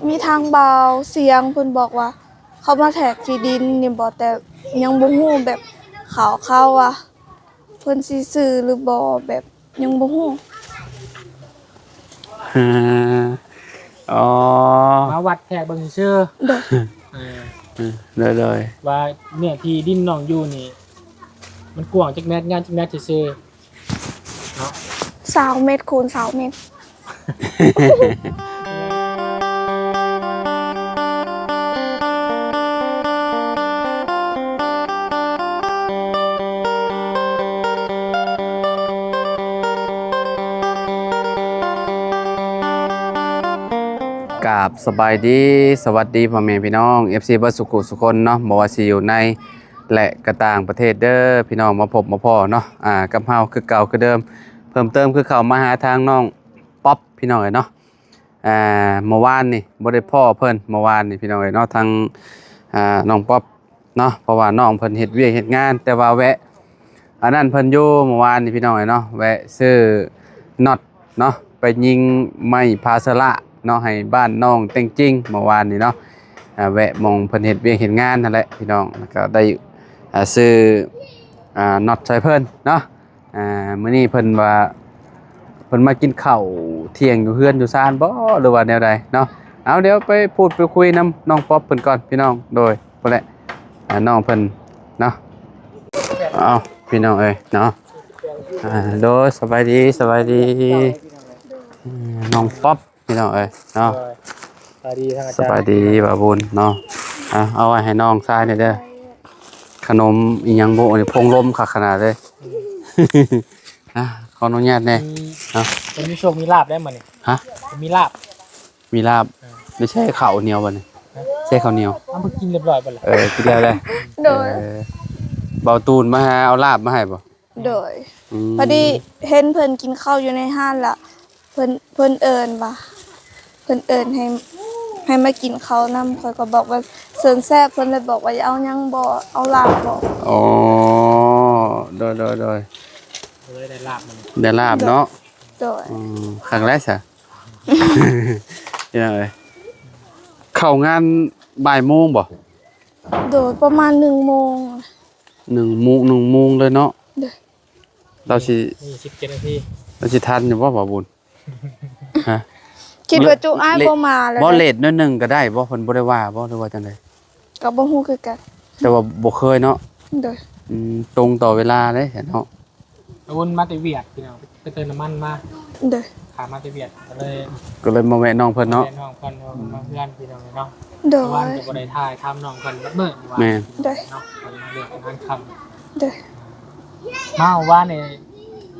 มีทางเบาเสียงเพิ่นบอกว่าเขามาแทรกที่ดินนี่บ่แต่ยังบ่ฮู้แบบเขาว่าเพิ่นสิซื้อหรือบ่แบบยังบ่ฮู้ ฮ่าอ๋อมาวัดแขกเบิ่งชื่อ โดย เออ เลย ว่าเนี่ยที่ดินน้องอยู่นี่มันกว้างจักแมตรงานจักแมตซื่อๆเนาะ 20 เมตรคูณ20 เมตร กราบสบายดีสวัสดีพ่อแม่พี่น้อง FC เบิร์สุขุสุคนเนาะบ่ว่าสิอยู่ในและกระต่างประเทศเด้อพี่น้องมาพบมาพ้อเนาะกับเฮาคือเก่าคือเดิมเพิ่มเติมคือเข้ามาหาทางน้องป๊อปพี่น้องเอ้ยเนาะเมื่อวานนี่บ่ได้พ่อเพิ่นเมื่อวานนี่พี่น้องเอ้ยเนาะทางน้องป๊อปเนาะเพราะว่าน้องเพิ่นเฮ็ดเวียกเฮ็ดงานแต่ว่าแวะอันนั้นเพิ่นอยู่เมื่อวานนี่พี่น้องเอ้ยเนาะแวะซื้อน็อตเนาะไปยิงไม้พาสละเนาะให้บ้านน้องเต็งจริงเมื่อวานนี่เนาะแวะมองเพิ่นเฮ็ดเวียกเฮ็ดงานนั่นแหละพี่น้องแล้วก็ได้ซื้อน็อตใส่เพิ่นเนาะมื้อนี้เพิ่นว่าเพิ่นมากินข้าวเที่ยงอยู่เฮือนอยู่ซ่านบ่หรือว่าแนวใดเนาะเอาเดี๋ยวไปพูดไปคุยนํน้องป๊อปเพิ่นก่อนพี่น้องโดยพุ่นแหละน้องเพิ่นเนาะเอาพี่น้องเอ้ยเนาะโดยสบายดีน้องป๊อปพี่น้องเอ้ยเนาะ สวัสดีทางอา ส จารย์ บายดีบ่าวบุญเนาะเอาไว้ให้น้องชายนี่เด้อขนมอีหยังบ่นี่พงลมคักขนาดเลยขออนุญาตแน่เนาะ มันมีโชคมีลาบได้มื้อนี่ ฮะ มีลาบ มีลาบไม่ใช่ข้าวเหนียวบ่นี่ใช่ข้าวเหนียว เอามากินเรียบร้อยไปแล้ว กินแล้วเลย โดย เบาตูนมาหาเอาลาบมาให้บ่ โดยพอดีเห็นเพิ่นกินข้าวอยู่ในห้านละเพิ่นเอิ้นว่าเพิ่นเอิ้นให้มากินข้าวนำข่อยก็บอกว่าเซินแซ่บเพิ่นเลยบอกว่าอย่าเอาหยังบ่เอาลาบบ่ อ๋อโดย เลยได้ลาบมัน ได้ลาบเนาะ โดย ครั้งแรกซะยังไงเข้างานบ่ายโมงบ่ โดยประมาณ1 โมง 1 โมงเลยเนาะ เด้อ เราสิ นี่17นาที ทันอยู่บ่บ่าวบุญฮะ คิดว่าจุอ้ายบ่มาแล้ว บ่เลทนิดนึงก็ได้บ่เพิ่นบ่ได้ว่าบ่หรือว่าจังได๋ ก็บ่ฮู้คือกัน แต่ว่าบ่เคยเนาะ โดย ตรงต่อเวลาเด้เนาะ เอาวนมาแต่เวียดพี่น้องไปเติมน้ำมันมา โดย ขามาแต่เวียดก็เลย ก็เลยมาแวะน้องเพิ่นเนาะ แม่น้องเพิ่นว่ามาเพื่อนพี่น้องเนาะ โด เพราะว่าย จะบ่ได้ถ่ายทำน้องเพิ่นเบิ่งว่า แม่น ได้ เนาะเพิ่นมาเรียกงานคำ โดย มาว่าเนี่ย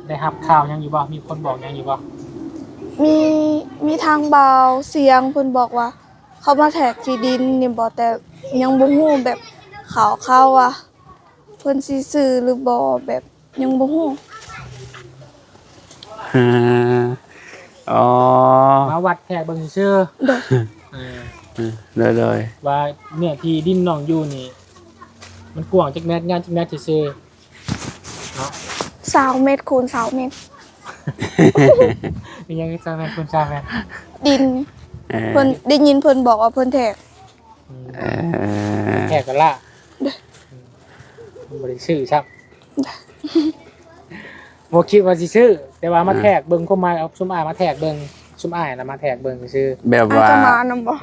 ได้รับข่าวยังอยู่บ่มีคนบอกยังอยู่บ่ มีทางเบาเสียงเพิ่นบอกว่าเขามาแทรกที่ดินนี่บ่แต่ยังบ่ฮู้แบบเขาว่าเพิ่นสิซื้อหรือบ่แบบยังบ่ฮู้ ฮ่าอ๋อ มาวัดแขกเบิ่งชื่อ โดย เออ เลย ว่าเนี่ยที่ดินน้องอยู่นี่มันกว้างจักแมตรงานจักแมตซื่อๆเนาะ 20 เมตรคูณ20 เมตร เป็นยังไงจ้าแม่คุณจ้าแม่ ดินเพิ่นได้ยินเพิ่นบอกว่าเพิ่นแทรก แขกกันละบ่ได้ชื่อครับบ่คิดว่าสิชื่อแต่ว่ามาแทกเบิ่งเข้ามาเอาซุมอ้ายมาแทกเบิ่งซุมอ้ายน่ะมาแทกเบิ่งซื่อ แบบ อาจ ว่า จะมานำบ่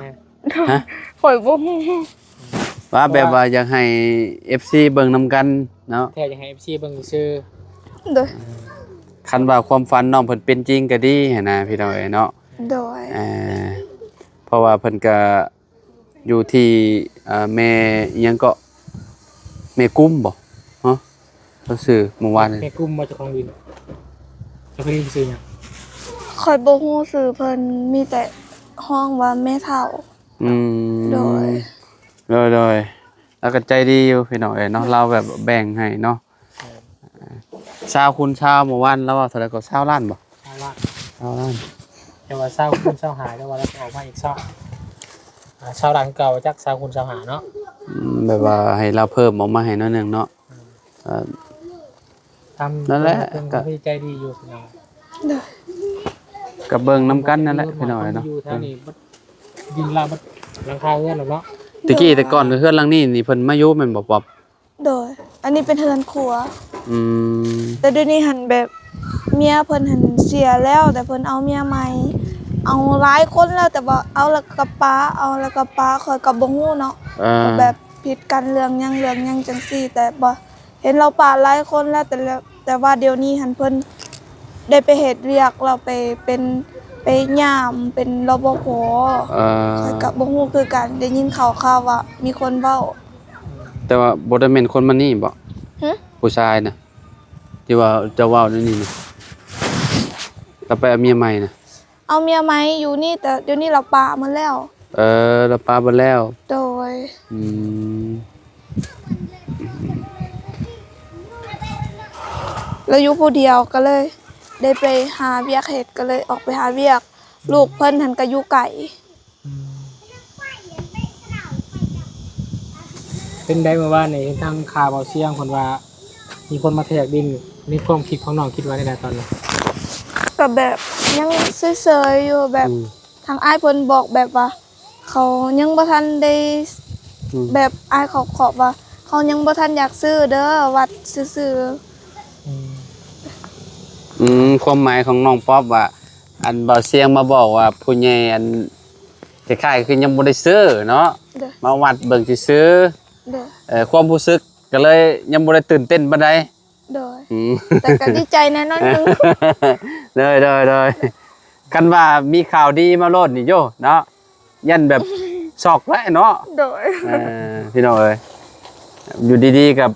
ฮะ ข่อยบ่ฮู้ ว่าแบบว่าอยากให้ FC เบิ่งนํกันเนาะ แทกยังให้ FC เบิ่งซื่อ โดย คันว่าความฝันน้องเพิ่นเป็นจริงก็ดีหันนะพี่น้องเอ้ยเนาะ โดย เพราะว่าเพิ่นก็อยู่ที่แม่อิหยังก็แม่กุ้มบ่ฮะเขาซื้อเมื่อวานนี่ แม่กลุ่มมาจากของดินจะไปซื้อหยัง ข่อยบ่ฮู้ชื่อเพิ่นมีแต่ห้องว่าแม่เฒ่า โดย โดยแล้วก็ใจดีอยู่พี่น้องเอ้ยเนาะเราแบบแบ่งให้เนาะชาวคุณชาวเมื่อวานแล้วว่าเท่าไหร่ก็20ล้านบ่ เอาว่า 20ล้าน แต่ว่าเศร้าคุณเศร้าหายแล้วว่าแล้วออกมาอีกเศร้าเศร้าดังเก่าจากเศร้าคุณเศร้าหาเนาะ แบบว่าให้เราเพิ่มออกมาให้หน้อยหนึงเนาะ ทำ นั่นแหละ ก็ใจดีอยู่พี่น้อง โดย ก็เบิ่งนํกันนั่นแหละพี่น้องเอ้ยเนาะ อยู่แถวนี้ ดินลาบหลังคาเฮือนเนาะ ตะกี้แต่ก่อนเฮือนหลังนี้นี่เพิ่นมาอยู่แม่นบ่ป๊อบ โดย อันนี้เป็นเฮือนครัว อืม แต่เดี๋ยวนี้หันแบบเมียเพิ่นหันเสียแล้วแต่เพิ่นเอาเมียใหม่เอาหลายคนแล้วแต่ว่าเอาแล้วก็ป้าเอาแล้วก็ป้าคอยกับบ่ฮู้เนาะ ก็แบบผิดกันเรื่องหยังจังซี่ แต่บ่เห็นเราป่าหลายคนแล้วแต่ว่าเดี๋ยวนี้หันเพิ่นได้ไปเฮ็ดเวียกเราไปเป็นไปย่ามเป็นรปภคอยกับบ่ฮู้คือกันได้ยินข่าวว่ามีคนเว้า แต่ว่าบ่ได้แม่นคนมานี่บ่ หึ ผู้ชายน่ะที่ว่าจะเว้าในนี่นะแล้วไปเอาเมียใหม่น่ะ เอาเมียไหมอยู่นี่แต่เดี๋ยวนี้เราป่าหมดแล้ว แล้วปาบ่แล้ว โดย อืม แล้วอยู่ผู้เดียวก็เลย ได้ไปหาเวียกเฮ็ดก็เลยออกไปหาเวียก ลูกเพิ่นหันก็อยู่ไกล เป็นได้มาว่าในทางข่าวเบาเสียงคนว่า มีคนมาแทกดินในความคิดของน้องคิดว่าในตอนนี้ ก็แบบยังเฉยๆอยู่แบบทางอ้ายเพิ่นบอกแบบว่า เขายังบ่ทันได้แบบอ้ายเขาขอบว่า เขายังบ่ทันอยากซื้อเด้อวัดซื่อ ความหมายของน้องป๊อบว่า อันเบาเสียงมาบอกว่าผู้ใหญ่อันคล้ายๆคือยังบ่ได้ซื้อเนาะ ๆเด้อ มาวัดเบิ่งซื่อ เด้อ ความรู้สึกก็เลยยังบ่ได้ตื่นเต้นปานใด โดยแต่ก็ดีใจแน่นอนนึง เลยกันว่ามีข่าวดีมาโลดนี่โยเนาะยันแบบช็อกแล้วเนาะ โดย พี่น้องเอ้ยอยู่ดีๆกับ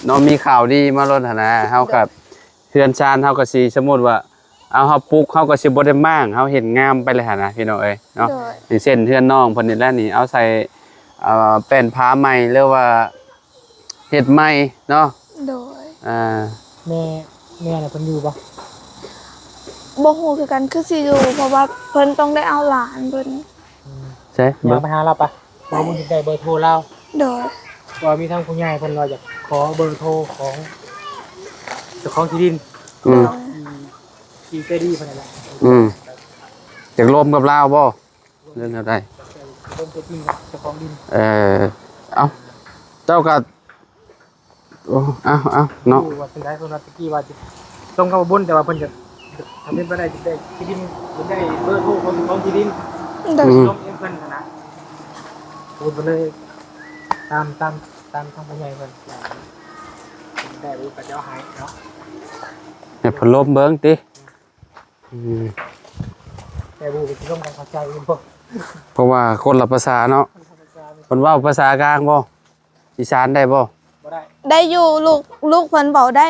น้องมีข่าวดีมาโลดหั่นนะเฮากับเฮือนชานเฮาก็สิสมมุติว่าเอาเฮาปลูกเฮาก็สิบ่ได้มางเฮาเห็นงามไปเลยหั่นนะพี่น้องเอ้ยเนาะ โดย อย่างเช่นเฮือนน้องเพิ่นนี่แหละนี่เอาใส่แป้นผ้าใหม่หรือว่าเฮ็ดใหม่เนาะ โดย แม่น่ะเพิ่นอยู่บ่ บ่ฮู้คือกันคือสิอยู่เพราะว่าเพิ่นต้องได้เอาหลานเพิ่น ใช่ อยากไปหาเราปะเราบ่ได้เบอร์โทรเรา โดย ว่ามีทางผู้ใหญ่เพิ่นว่าอยากขอเบอร์โทรของเจ้าของที่ดิน อืม ที่ใจดีเพิ่นนั่นแหละ อยากรวมกับลาวบ่เรื่องอะไร เพิ่นตัวจริงเจ้าของดิน เอาเจ้าก็โอ้เอาเนาะ รู้ว่าเป็นได้เพิ่นว่าตะกี้ว่าสิต้องเข้าบุญแต่ว่าเพิ่นจะทำเป็นบ่ได้สิได้ที่ดินสิได้เบอร์โทรของเจ้าของที่ดิน โดย ลงเองเพิ่นนะพูดไปเลยตามทางผู้ใหญ่เพิ่นได้รู้ก็จะเอาให้เนาะ ให้พัดลมเบิ่งติ แต่บูไปร่วมกันเข้าใจกันบ่ เพราะว่าคนละภาษาเนาะเพิ่นเว้าภาษากลางบ่อีสานได้บ่ บ่ได้ ได้อยู่ลูกเพิ่นเว้าได้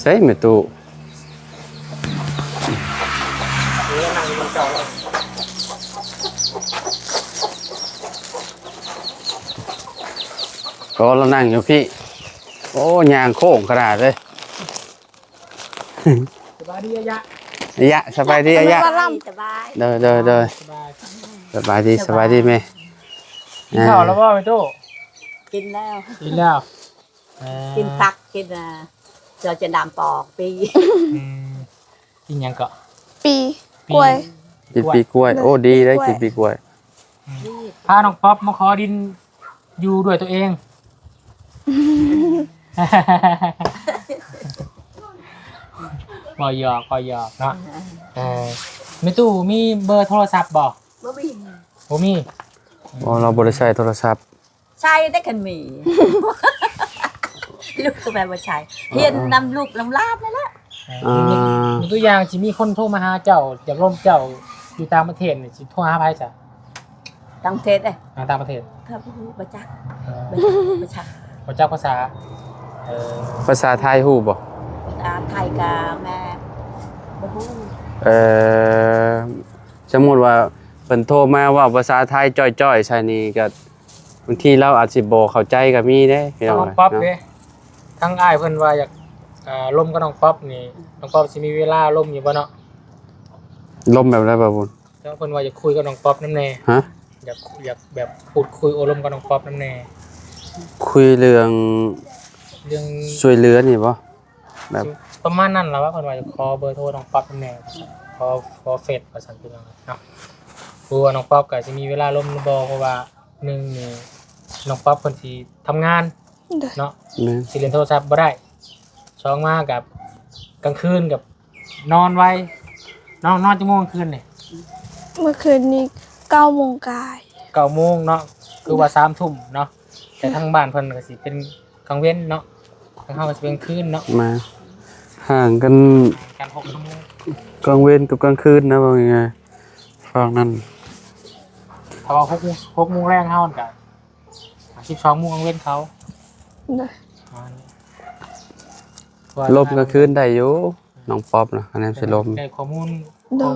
ใช่แม่ตู่ หรือนั่งอยู่เก่าแล้ว ก็เรานั่งอยู่พี่โอ้ยางโค้งขนาดเลย สบายดีอะยะ อายะสบายดีอายะ สบาย สบาย เด้อ สบาย สบายดีแม่ กินข้าวแล้วบ่ไปโต กินแล้ว กินแล้ว กินผักกินจะดำปอกปี กินหยังก็ ปีกล้วย กินปีกล้วยโอ้ดีได้กินปีกล้วย พาน้องป๊อปมาขอดินอยู่ด้วยตัวเอง บ่หยอกเนาะไม่ตู้มีเบอร์โทรศัพท์บ่ บ่มี บ่มี อ๋อเราบ่ได้ใช้โทรศัพท์ ใช้ได้กันมี ลูกก็แบบว่าใช้เฮียนนำลูกลำลาบนั่นแหละ มีตัวอย่างสิมีคนโทรมาหาเจ้าอยากร่วมเจ้าอยู่ต่างประเทศนี่สิโทรหาไผจ้ะ ต่างประเทศเอ้ย ต่างประเทศ ถ้าบ่รู้บ่จักบ่จัก บ่จักภาษา ภาษาไทยฮู้บ่ ไทยกับแม่บ่ฮู้ สมมุติว่าเพิ่นโทรมาว่าภาษาไทยจ้อยๆใช่นี่ก็บางทีเราอาจสิบ่เข้าใจก็มีเด้พี่น้อง น้องป๊อปเด้ทั้งอ้ายเพิ่นว่าอยากร่มกับน้องป๊อปนี่น้องป๊อปสิมีเวลาร่มอยู่บ่เนาะ ลมแบบไรบ่บุญ แล้วเพิ่นว่าอยากคุยกับน้องป๊อปนำแน่ ฮะ อยากแบบพูดคุยโอารมณ์กับน้องป๊อปนำแน่ คุยเรื่อง เรื่อง ช่วยเหลือนี่บ่แบบ ประมาณนั้นล่ะว่าเพิ่นว่าจะขอเบอร์โทรน้องป๊อปนำแน่ขอเฟซว่าซั่นพี่น้องเนาะ รู้ว่าน้องป๊อปก็สิมีเวลาลมบ่เพราะว่าหนึ่งนี่น้องป๊อปเพิ่นสิทำงาน โดย เนาะ แม่น สิเล่นโทรศัพท์บ่ได้ช่องมากับกลางคืนกับนอนไว้นอนจังโมงกลางคืนนี่ เมื่อคืนนี้9 โมงกาย 9 โมงเนาะคือว่า3 ทุ่มเนาะแต่ทางบ้านเพิ่นก็สิเป็นกลางเว้นเนาะทางเฮาก็สิเป็นคืนเนาะ มาห่างกัน การ6 ชั่วโมง กลางเวรกับกลางคืนนะว่าไงฟังนั้น ถ้าว่า6 โมงแรงเฮาก็12 โมงกลางเว้นเขา โดย ลมกลางคืนได้อยู่น้องป๊อปนะคะแนนสิลม ได้ข้อมูล โดย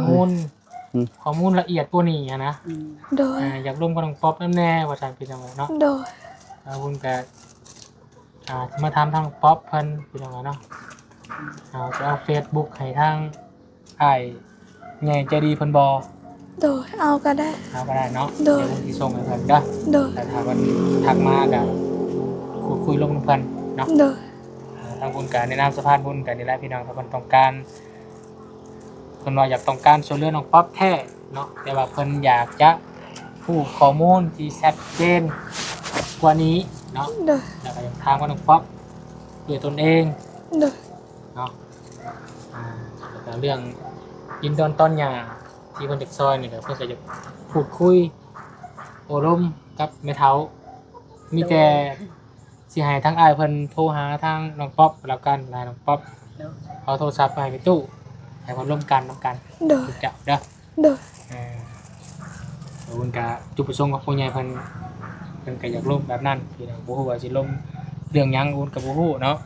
ข้อมูลละเอียดกว่านี้อะนะ โดย อยากร่วมกับน้องป๊อปนั่นแน่ว่าซั่นพี่น้องเนาะ โดย คุณก็มาทำทางป๊อปเพิ่นพี่น้องเนาะจะเอา Facebook ให้ทางอ้ายใหญ่ใจดีเพิ่นบ่ โดยเอาก็ได้ เอาก็ได้เนาะ โดย เดี๋ยวผมสิส่งให้เพิ่นเด้อ โดย แต่ถ้าเพิ่นทักมาก็คุยลงกับเพิ่นเนาะ โดย ทางบุญก็แนะนำสะพานบุญก็นี่แหละพี่น้องถ้าเพิ่นต้องการเพิ่นว่าอยากต้องการช่วยเหลือน้องป๊อปแท้เนาะแต่ว่าเพิ่นอยากจะผู้ข้อมูลที่ชัดเจนกว่านี้เนาะ โดย แล้วก็อยากถามว่าน้องป๊อปด้วยตนเอง โดย เนาะแล้วก็เรื่องยินดอนต้นหญ้าที่เพิ่นเด็กซอยนี่ก็เพิ่นก็จะพูดคุยโอลมกับแม่เฒ่ามีแต่สิให้ทั้งอ้ายเพิ่นโทรหาทางน้องป๊อปแล้วกันนายน้องป๊อปเอาโทรศัพท์ไปให้ไปตู้ให้เพิ่นร่วมกันนำกัน โดย ทุกเจ้าเด้อ โดย เพิ่นก็จุดประสงค์ของผู้ใหญ่เพิ่นก็อยากร่วมแบบนั้นพี่น้องบ่ฮู้ว่าสิร่วมเรื่องหยังอุ่นก็บ่ฮู้เนาะ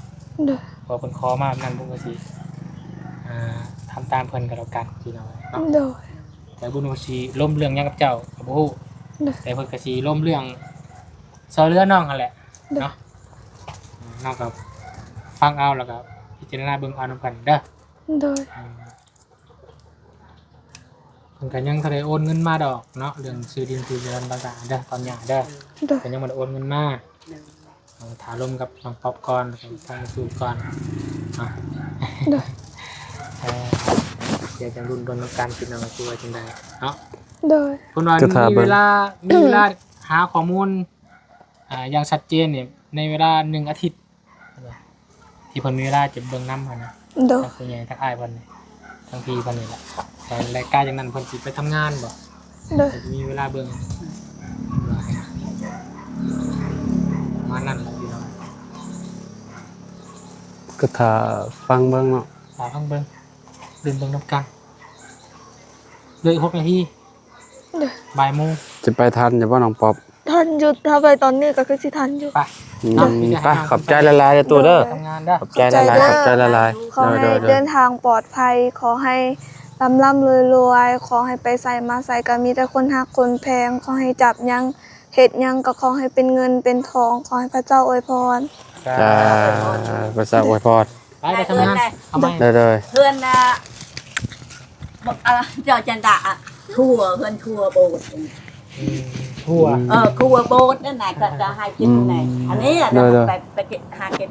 โดย พอเพิ่นขอมาแบบนั้นผมก็สิทำตามเพิ่นก็แล้วกันพี่น้องเนาะ โดย แต่บุญว่าสิล้มเรื่องหยังกับเจ้าก็บ่ฮู้ โดย แต่เพิ่นก็สิล้มเรื่องซอยเรือน้องนั่นแหละเนาะน้องก็ฟังเอาแล้วก็พิจารณาเบิ่งเอานำกันเด้อ โดย เพิ่นก็ยังทันได้โอนเงินมาดอกเนาะเรื่องซื้อดินซื้อเรือนต่างๆเด้อตอนหยังเด้อ โดย เพิ่นยังบ่ได้โอนเงินมาถาลมกับน้องป๊อปก่อนแล้วก็ทางสู่ก่อนอ่ะ โดย อยากจะรุ่นบนการกินอะไรตัวจังใดเนาะ โดย คุณวันมีเวลาหาข้อมูลอย่างชัดเจนเนี่ยในเวลา1 อาทิตย์ที่เพิ่นมีเวลาจะเบิ่งนำหั่นนะ โดย ทั้งผู้ใหญ่ทั้งอ้ายเพิ่นนี่ทั้งพี่เพิ่นนี่แหละแต่รายการอย่างนั้นเพิ่นสิไปทำงานบ่ โดย แต่มีเวลาเบิ่งมานั่นแหละพี่น้อง ก็ถ้าฟังเบิ่งเนาะ ฝากเพิ่งเบิ่งดื่มเบิ่งนำกันเลย6 นาที โดย บ่ายโมง จะไปทันจะบ่น้องป๊อป ทันหยุดถ้าไปตอนนี้ก็คือสิทันอยู่ ไป ไปขอบใจละลายๆตัวเด้อ ทำงานเด้อ ขอบใจละลายขอบใจละลาย ขอให้ เด้อ เดินทางปลอดภัย ขอให้ร่ำรวยๆขอให้ไปใส่มาใส่ก็มีแต่คนฮักคนแพง ขอให้จับยังเห็ดยังก็ขอให้เป็นเงินเป็นทอง ขอให้พระเจ้าอวยพร จ้าภาษาอวยพร ไปทำงานทำไม เด้อ เพื่อนบอกเจ้าจันดาทั่วเพื่อนทั่วโบสถ์ ทั่ว ทั่วโบสถ์นั่นไหนก็จะให้กินไหนอันนี้ไปเก็บหาเก็บ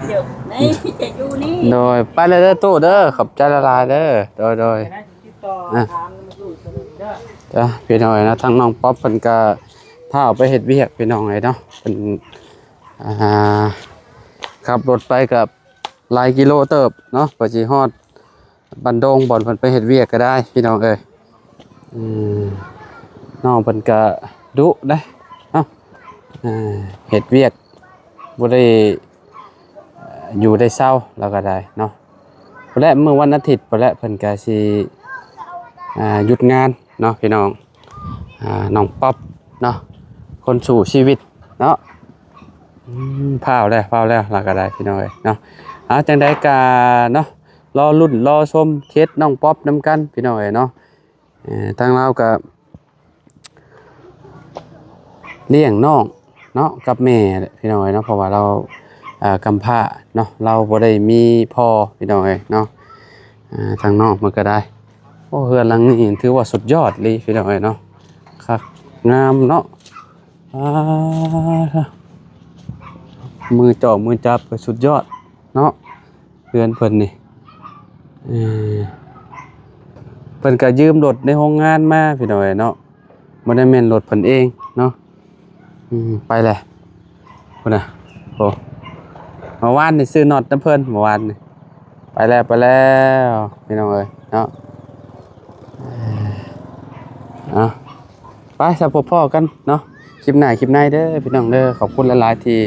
เยอะนี่จะอยู่นี่ โดยไปเลยเด้อตู้เด้อขอบใจละลายเด้อโดย ติดต่อถามมันอยู่สนุกเด้อ จ้ะพี่น้องนะทั้งน้องป๊อปเพิ่นก็พาออกไปเฮ็ดเวียกพี่น้องเนาะเพิ่นขับรถไปกับหลายกิโลเติบเนาะกว่าสิฮอดบันดงบ่อนเพิ่นไปเฮ็ดเวียกก็ได้พี่น้องเอ้ยน้องเพิ่นก็ดุได้เนาะเฮ็ดเวียกบ่ได้อยู่ได้เศร้าแล้วก็ได้เนาะพอแล้วมื้อวันอาทิตย์พอแล้วเพิ่นก็สิหยุดงานเนาะพี่น้องน้องป๊อปเนาะคนสู่ชีวิตเนาะพาวแล้วแล้วก็ได้พี่น้องเอ้ยเนาะจังได๋ก็เนาะรอลุ้นรอชมเคสน้องป๊อปนำกันพี่น้องเอ้ยเนาะทางเราก็เลี้ยงน้องเนาะกับแม่พี่น้องเอ้ยเนาะเพราะว่าเรากำพร้าเนาะเราบ่ได้มีพ่อพี่น้องเอ้ยเนาะทางนอกมันก็ได้โอ้เฮือนหลังนี้ถือว่าสุดยอดเลยพี่น้องเอ้ยเนาะครับงามเนาะมือจ่อมือจับก็สุดยอดเนาะเฮือนเพิ่นนี่เพิ่นก็ยืมรถในโรงงานมาพี่น้องเอ้ยเนาะ บ่ได้แม่นรถเพิ่นเองเนาะไปแหละพุ่นน่ะโอ้เมื่อวานนี่ซื้อน็อตน้ำเพิ่นเมื่อวานนี่ไปแล้วพี่น้องเอ้ยเนาะไปสับพบพ่อกันเนาะคลิปหน้าเด้อพี่น้องเด้อขอบคุณหลายๆที่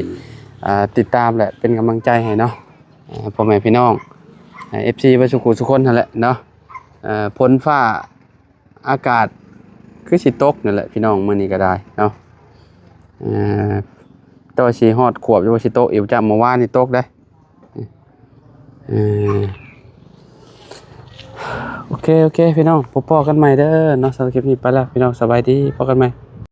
ติดตามและเป็นกำลังใจให้เนาะพ่อแม่พี่น้องFC บ่สุขุสุคนนั่นแหละเนาะฝนฟ้าอากาศคือสิตกนั่นแหละพี่น้องมื้อนี้ก็ได้เนาะตัวสิฮอดขวบอยู่ว่าสิตกอีกจ้ะเมื่อวานนี่ตกได้โอเคพี่น้องพบกันใหม่เด้อเนาะสำหรับคลิปนี้ไปแล้วพี่น้องสบายดีพบกันใหม่